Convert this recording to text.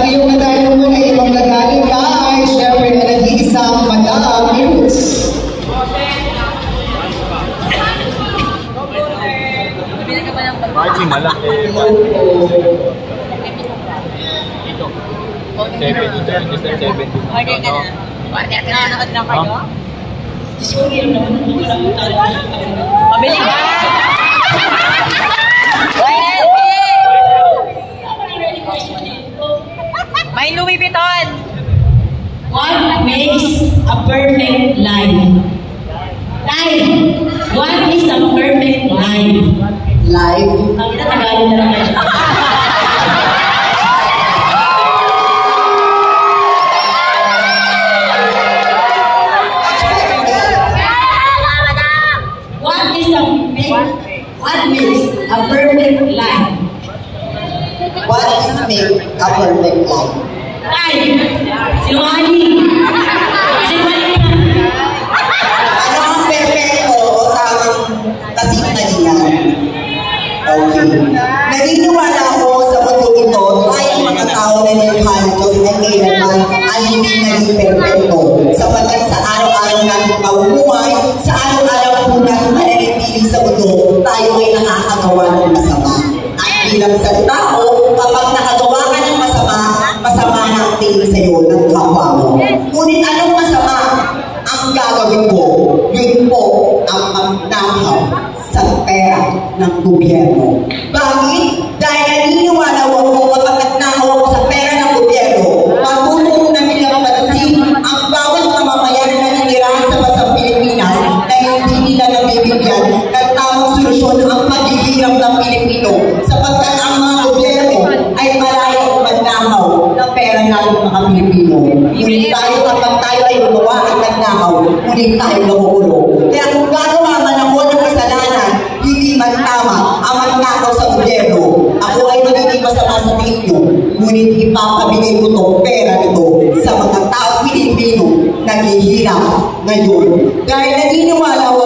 iyong medalya mo ay ibang nagaling kay syempre na nag-iisang Madam Mirus. Margie, malaki. Order ka na. Order ka na. Nanood lang kayo? Pabili ka! May Louis Vuitton! What makes a perfect life? Life! What is a perfect life? Live. Ang Tagalog na lang kayo. What makes a perfect life? What is make a perfect life? Life! Sinungaling! Sinungaling na! Ano ang perfecto o tamang kasinungalingan? Okay. Naniniwala ako sa mundo ito, tayong mga tao na nilikha ng Diyos ay kailanman ay hindi naging perfecto. Sapagkat sa araw-araw natin pamumuhay, sa araw-araw po natin mananitili sa mundo, tayo ay nakakagawa ng masama. At bilang sa tao, kapag nakagawa ka ng masama, masama na ang tingin sa iyo ng kapwa mo. Ngunit anong masama ang gagawin ko? Yun po ang magnakaw sa pera ng gobyerno. Bakit? Dahil naniniwala ako kapag nagnakaw ako sa pera ng gobyerno, matutulong namin lang pansin ang bawat mamamayan na nanitirahan sa basang Pilipinas na hindi nila nabibigyan ng tamang solusyon ang paghihirap ng Pilipino sapagkat ang mga gobyerno ay malayang magnakaw ng pera natin mga Pilipino. Ngunit tayo kapag tayo ay gumawa at nagnakaw, ngunit tayo nakukulong. Kaya kung gagawa man ako ng kasalanan, hindi man tama ang magnakaw sa gobyerno, ako ay magiging masama sa tingin nyo, ngunit ipapabigay ko itong pera nito sa mga tao Pilipino na naghihirap ngayon. Dahil naniniwala ako